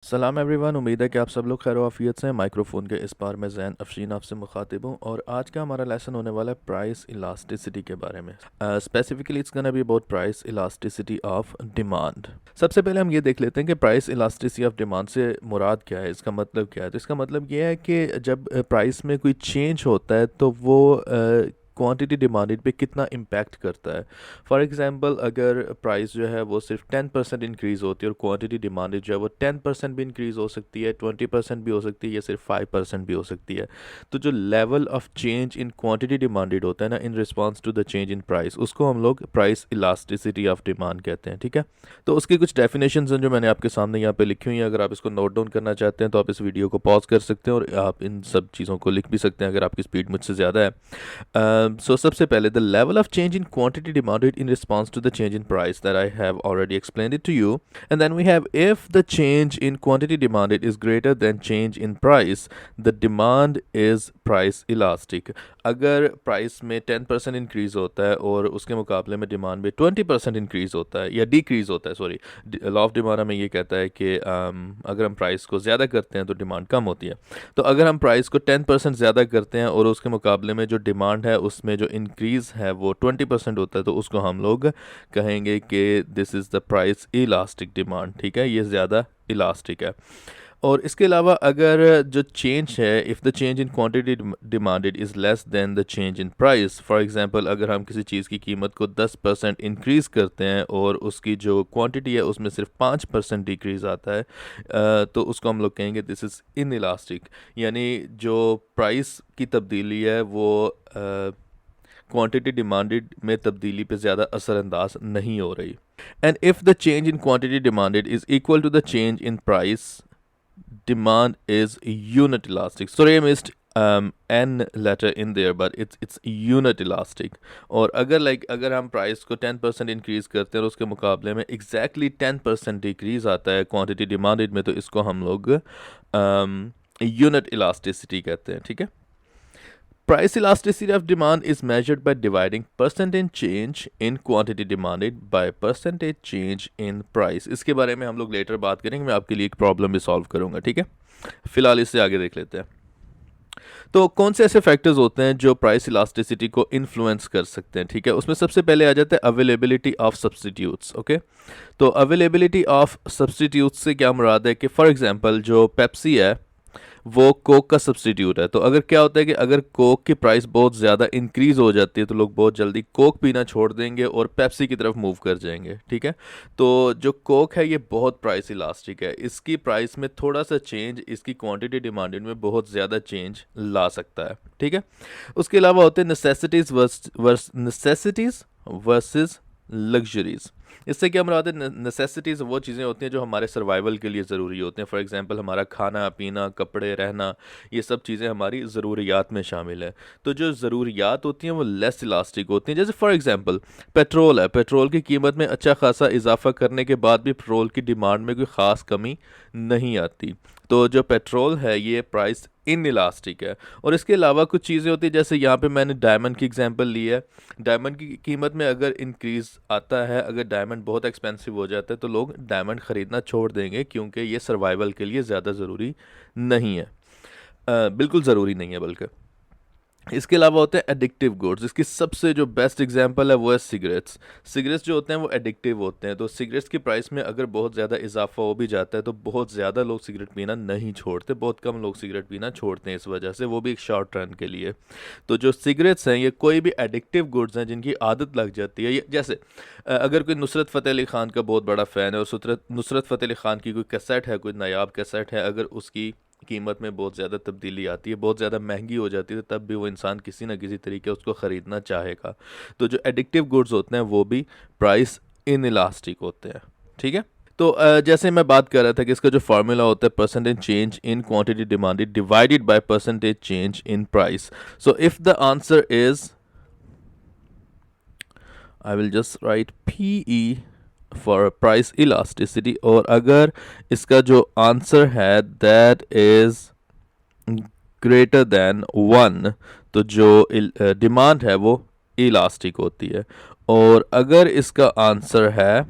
सलाम एवरीवन, उम्मीद है कि आप सब लोग खैर आफियत से हैं। माइक्रोफोन के इस बार मैं ज़ैन अफशीन आपसे मुखातिब हूँ और आज का हमारा लेसन होने वाला है प्राइस इलास्टिसिटी के बारे में। Specifically it's gonna be about price elasticity of demand. सबसे पहले हम ये देख लेते हैं कि प्राइस इलास्टिसिटी ऑफ डिमांड से मुराद क्या है, इसका मतलब क्या है। तो इसका मतलब ये है कि जब प्राइस में कोई चेंज होता है तो वो क्वांटिटी डिमांडेड पे कितना इम्पैक्ट करता है। फॉर एग्जांपल, अगर प्राइस जो है वो सिर्फ 10% इंक्रीज़ होती है और क्वांटिटी डिमांडेड जो है वो 10% भी इंक्रीज़ हो सकती है, 20% भी हो सकती है या सिर्फ 5% भी हो सकती है। तो जो level of change in quantity demanded होता है ना, in response to the change in price, उसको हम लोग प्राइस इलास्टिसिटी ऑफ डिमांड कहते हैं। ठीक है, तो उसकी कुछ डेफिनेशन हैं जो मैंने आपके सामने यहाँ पे लिखी हुई हैं। अगर आप इसको नोट डाउन करना चाहते हैं तो आप इस वीडियो को पॉज कर सकते हैं और आप इन सब चीज़ों को लिख भी सकते हैं अगर आपकी स्पीड मुझसे ज़्यादा है। So सबसे पहले the level of change in quantity demanded in response to the change in price that I have already explained it to you. And then we have if the change in quantity demanded is greater than change in price, the demand is price elastic. अगर price में 10% increase होता है और उसके मुकाबले में demand में 20% increase होता है या डिक्रीज़ होता है, सॉरी, लॉ ऑफ डिमांड में ये कहता है कि अगर हम प्राइस को ज़्यादा करते हैं तो डिमांड कम होती है। तो अगर हम प्राइस को 10% ज़्यादा करते हैं और उसके मुकाबले में जो डिमांड है उसमें जो इंक्रीज़ है वो 20% होता है, तो उसको हम लोग कहेंगे कि this is the price elastic demand. ठीक है, ये ज़्यादा इलास्टिक है। और इसके अलावा अगर जो चेंज है, if the change in quantity demanded is less than the change in price, for example अगर हम किसी चीज़ की कीमत को 10% इंक्रीज़ करते हैं और उसकी जो क्वांटिटी है उसमें सिर्फ 5% डिक्रीज़ आता है, तो उसको हम लोग कहेंगे दिस इज़ इन इलास्टिक। यानी जो प्राइस की तब्दीली है वो क्वांटिटी डिमांडेड में तब्दीली पे ज़्यादा असरअंदाज नहीं हो रही। And if the change in quantity demanded is equal to the change in price, demand is unit elastic. Sorry, I missed n letter in there, but it's unit elastic. और अगर हम प्राइस को 10% इंक्रीज़ करते हैं और उसके मुकाबले में एग्जैक्टली 10% डिक्रीज़ आता है क्वांटिटी डिमांडेड में, तो इसको हम लोग यूनिट इलास्टिसिटी कहते हैं। ठीक है, Price elasticity of demand is measured by dividing percentage change in quantity demanded by percentage change in price. इसके बारे में हम लोग लेटर बात करेंगे, मैं आपके लिए एक प्रॉब्लम भी सॉल्व करूंगा। ठीक है, फिलहाल इससे आगे देख लेते हैं। तो कौन से ऐसे फैक्टर्स होते हैं जो प्राइस इलास्टिसिटी को इन्फ्लुएंस कर सकते हैं। ठीक है, उसमें सबसे पहले आ जाता है अवेलेबिलिटी ऑफ सब्सटीट्यूट्स। ओके, तो अवेलेबिलिटी ऑफ सब्सटीट्यूट्स से क्या मुराद है कि फॉर एग्जांपल जो पेप्सी है वो कोक का सब्सटीट्यूट है। तो अगर क्या होता है कि अगर कोक की प्राइस बहुत ज़्यादा इंक्रीज हो जाती है तो लोग बहुत जल्दी कोक पीना छोड़ देंगे और पेप्सी की तरफ मूव कर जाएंगे। ठीक है, तो जो कोक है ये बहुत प्राइस इलास्टिक है, इसकी प्राइस में थोड़ा सा चेंज इसकी क्वांटिटी डिमांडेड में बहुत ज़्यादा चेंज ला सकता है। ठीक है, उसके अलावा होते हैं नेसेसिटीज़ वर्सेस लग्जरीज़। इससे क्या मुराद है, नेसेसिटीज़ वो चीज़ें होती हैं जो हमारे सर्वाइवल के लिए ज़रूरी होते हैं। फॉर एग्जांपल हमारा खाना पीना, कपड़े, रहना, ये सब चीज़ें हमारी ज़रूरियात में शामिल है। तो जो ज़रूरियात होती हैं वो लेस इलास्टिक होती हैं। जैसे फॉर एग्जांपल पेट्रोल है, पेट्रोल की कीमत में अच्छा खासा इजाफा करने के बाद भी पेट्रोल की डिमांड में कोई ख़ास कमी नहीं आती। तो जो पेट्रोल है ये प्राइस इन इलास्टिक है। और इसके अलावा कुछ चीज़ें होती हैं, जैसे यहाँ पे मैंने डायमंड की एग्जांपल ली है। डायमंड की कीमत में अगर इंक्रीज़ आता है, अगर डायमंड बहुत एक्सपेंसिव हो जाता है तो लोग डायमंड ख़रीदना छोड़ देंगे क्योंकि ये सर्वाइवल के लिए ज़्यादा ज़रूरी नहीं है, बिल्कुल ज़रूरी नहीं है बल्कि। इसके अलावा होते हैं एडिक्टिव गुड्स। इसकी सबसे जो बेस्ट एग्जांपल है वो है सिगरेट्स। सिगरेट्स जो होते हैं वो एडिक्टिव होते हैं, तो सिगरेट्स की प्राइस में अगर बहुत ज़्यादा इजाफा हो भी जाता है तो बहुत ज़्यादा लोग सिगरेट पीना नहीं छोड़ते, बहुत कम लोग सिगरेट पीना छोड़ते हैं इस वजह से, वो भी एक शॉर्ट रन के लिए। तो जो सिगरेट्स हैं ये कोई भी एडिक्टिव गुड्स हैं जिनकी आदत लग जाती है। जैसे अगर कोई नुसरत फ़तेह अली ख़ान का बहुत बड़ा फ़ैन है और नुसरत फ़तेह अली ख़ान की कोई कैसेट है, कोई नायाब कैसेट है, अगर उसकी कीमत में बहुत ज़्यादा तब्दीली आती है, बहुत ज़्यादा महंगी हो जाती है, तब भी वो इंसान किसी ना किसी तरीके उसको ख़रीदना चाहेगा। तो जो एडिक्टिव गुड्स होते हैं वो भी प्राइस इन इलास्टिक होते हैं। ठीक है, तो जैसे मैं बात कर रहा था कि इसका जो फार्मूला होता है percentage change in quantity demanded divided by percentage change in price. So if the answer is, I will just right PE for price elasticity, और अगर इसका जो आंसर है दैट इज ग्रेटर देन 1, तो जो डिमांड है वो इलास्टिक होती है। और अगर इसका आंसर है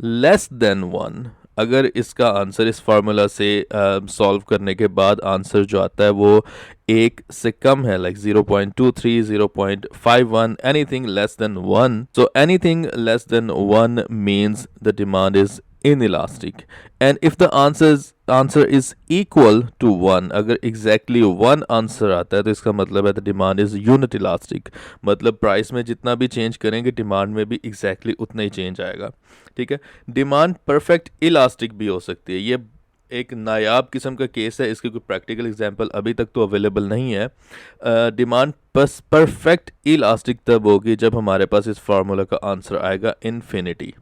लेस देन 1, अगर इसका आंसर इस फार्मूला से सॉल्व करने के बाद आंसर जो आता है वो एक से कम है, like 0.23, 0.51, anything less than 1, so anything less than 1 means the demand is inelastic. And if the answer is equal to 1, अगर exactly 1 आंसर आता है तो इसका मतलब है the demand is unit elastic. मतलब प्राइस में जितना भी चेंज करेंगे डिमांड में भी exactly उतना ही चेंज आएगा. ठीक है, डिमांड परफेक्ट इलास्टिक भी हो सकती है. ये एक नायाब किस्म का केस है, इसकी कोई प्रैक्टिकल एग्जांपल अभी तक तो अवेलेबल नहीं है. डिमांड बस परफेक्ट इलास्टिक तब होगी जब हमारे पास इस फार्मूला का आंसर आएगा इन्फिनिटी.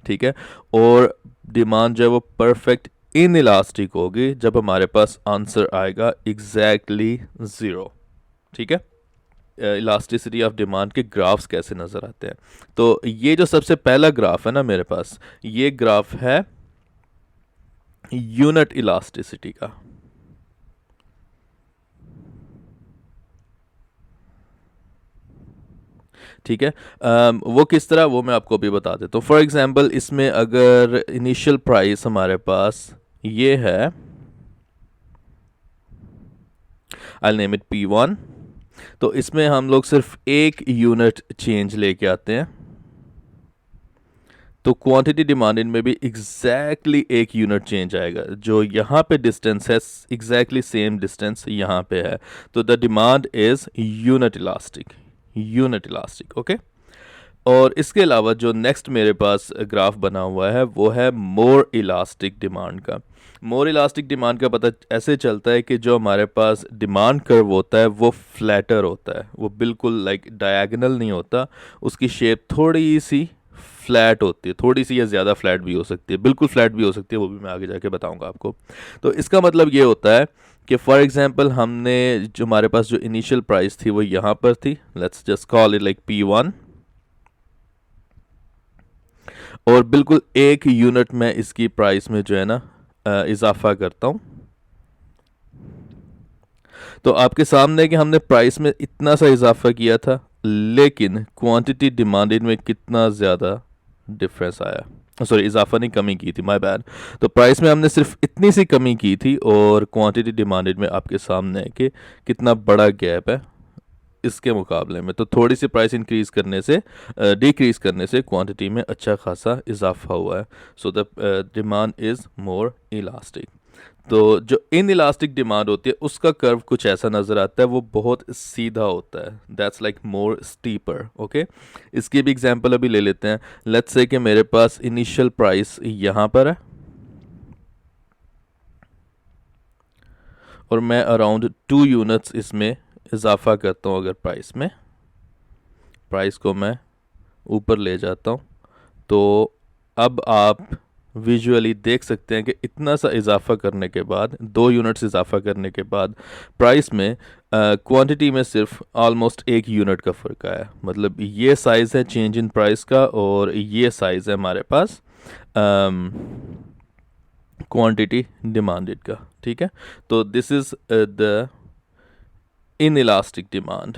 ठीक है, और डिमांड जो है वो परफेक्ट इन इलास्टिक होगी जब हमारे पास आंसर आएगा एग्जैक्टली ज़ीरो. ठीक है, इलास्टिसिटी ऑफ डिमांड के ग्राफ्स कैसे नज़र आते हैं. तो ये जो सबसे पहला ग्राफ है ना मेरे पास, ये ग्राफ है यूनिट इलास्टिसिटी का. ठीक है, वो किस तरह वो मैं आपको अभी बता देता हूँ. फॉर एग्जांपल इसमें अगर इनिशियल प्राइस हमारे पास ये है, आई नेम इट P1, तो इसमें हम लोग सिर्फ एक यूनिट चेंज लेके आते हैं, तो क्वांटिटी डिमांडेड में भी एग्जैक्टली एक यूनिट चेंज आएगा. जो यहाँ पे डिस्टेंस है एग्जैक्टली सेम डिस्टेंस यहाँ पे है, तो the demand is unit elastic. Okay, और इसके अलावा जो नेक्स्ट मेरे पास ग्राफ बना हुआ है वो है मोर इलास्टिक डिमांड का. मोर इलास्टिक डिमांड का पता ऐसे चलता है कि जो हमारे पास डिमांड कर्व होता है वो फ्लैटर होता है, वो बिल्कुल लाइक डायगोनल नहीं होता, उसकी शेप थोड़ी सी फ्लैट होती है, थोड़ी सी या ज़्यादा फ्लैट भी हो सकती है, बिल्कुल फ्लैट भी हो सकती है, वो भी मैं आगे जाके बताऊंगा आपको. तो इसका मतलब ये होता है कि फॉर एग्जांपल हमने जो हमारे पास जो इनिशियल प्राइस थी वो यहाँ पर थी, let's just call it like P1, और बिल्कुल एक यूनिट में इसकी प्राइस में जो है ना इजाफा करता हूँ. तो आपके सामने है कि हमने प्राइस में इतना सा इजाफा किया था, लेकिन क्वांटिटी डिमांडेड में कितना ज़्यादा डिफरेंस आया, सॉरी इजाफा नहीं, कमी की थी, माय बैड. तो प्राइस में हमने सिर्फ इतनी सी कमी की थी और क्वांटिटी डिमांडेड में आपके सामने है कि कितना बड़ा गैप है इसके मुकाबले में. तो थोड़ी सी प्राइस इंक्रीज करने से डिक्रीज करने से क्वांटिटी में अच्छा खासा इजाफा हुआ है. So the demand is more elastic. तो जो इन इलास्टिक डिमांड होती है उसका कर्व कुछ ऐसा नज़र आता है, वो बहुत सीधा होता है, that's like more steeper. Okay, इसकी भी एग्जांपल अभी ले लेते हैं. लेट्स से कि मेरे पास इनिशियल प्राइस यहाँ पर है और मैं अराउंड 2 यूनिट्स इसमें इजाफा करता हूँ. अगर प्राइस को मैं ऊपर ले जाता हूँ, तो अब आप विजुअली देख सकते हैं कि इतना सा इजाफा करने के बाद, 2 यूनिट्स इजाफा करने के बाद प्राइस में क्वांटिटी में सिर्फ ऑलमोस्ट 1 यूनिट का फ़र्क आया. मतलब ये साइज़ है चेंज इन प्राइस का और ये साइज़ है हमारे पास क्वांटिटी डिमांडेड का. ठीक है, तो this is the in elastic demand.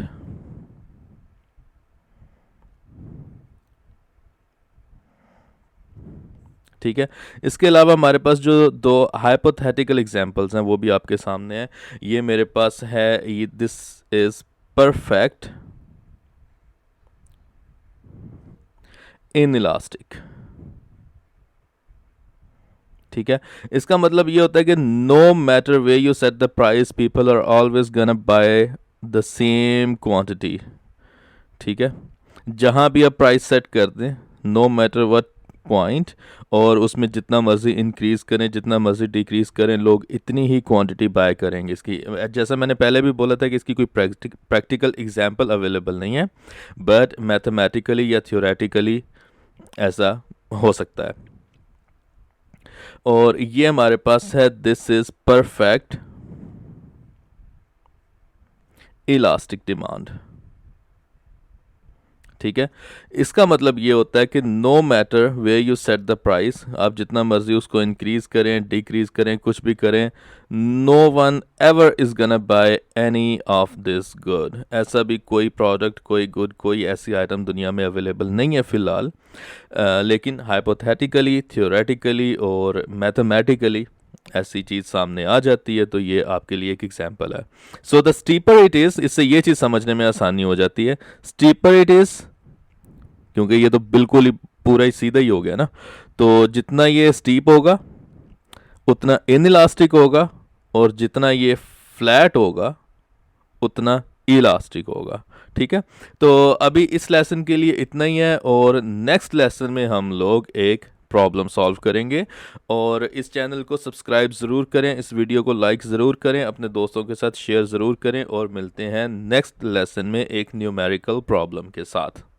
ठीक है, इसके अलावा हमारे पास जो 2 हाइपोथेटिकल एग्जांपल्स हैं वो भी आपके सामने हैं. ये मेरे पास है, this is perfect inelastic. ठीक है, इसका मतलब ये होता है कि no matter way you set the price, people are always gonna buy the same quantity. ठीक है, जहाँ भी आप प्राइस सेट कर दें, नो मैटर व्हाट पॉइंट, और उसमें जितना मर्जी इंक्रीज़ करें जितना मर्जी डिक्रीज़ करें, लोग इतनी ही क्वांटिटी बाय करेंगे इसकी. जैसा मैंने पहले भी बोला था कि इसकी कोई प्रैक्टिकल एग्जांपल अवेलेबल नहीं है, बट मैथमेटिकली या थ्योरेटिकली ऐसा हो सकता है. और ये हमारे पास है, this is perfect elastic demand. ठीक है। इसका मतलब ये होता है कि no matter way you set the price, आप जितना मर्जी उसको इंक्रीज करें, डिक्रीज करें, कुछ भी करें, no one ever is gonna buy any of this good. ऐसा भी कोई प्रोडक्ट, कोई गुड, कोई ऐसी आइटम दुनिया में अवेलेबल नहीं है फ़िलहाल, लेकिन हाइपोथेटिकली, थियोरेटिकली और मैथमेटिकली ऐसी चीज़ सामने आ जाती है। तो ये आपके लिए एक एग्जांपल है। So the steeper it is, इससे ये चीज़ समझने में आसानी हो जाती है। स्टीपर इट इज़, क्योंकि ये तो बिल्कुल ही पूरा ही सीधा ही हो गया ना, तो जितना ये स्टीप होगा उतना इनइलास्टिक होगा, और जितना ये फ्लैट होगा उतना इलास्टिक होगा। ठीक है, तो अभी इस लेसन के लिए इतना ही है, और नेक्स्ट लेसन में हम लोग एक प्रॉब्लम सॉल्व करेंगे। और इस चैनल को सब्सक्राइब ज़रूर करें, इस वीडियो को लाइक ज़रूर करें, अपने दोस्तों के साथ शेयर ज़रूर करें, और मिलते हैं नेक्स्ट लेसन में एक न्यूमेरिकल प्रॉब्लम के साथ।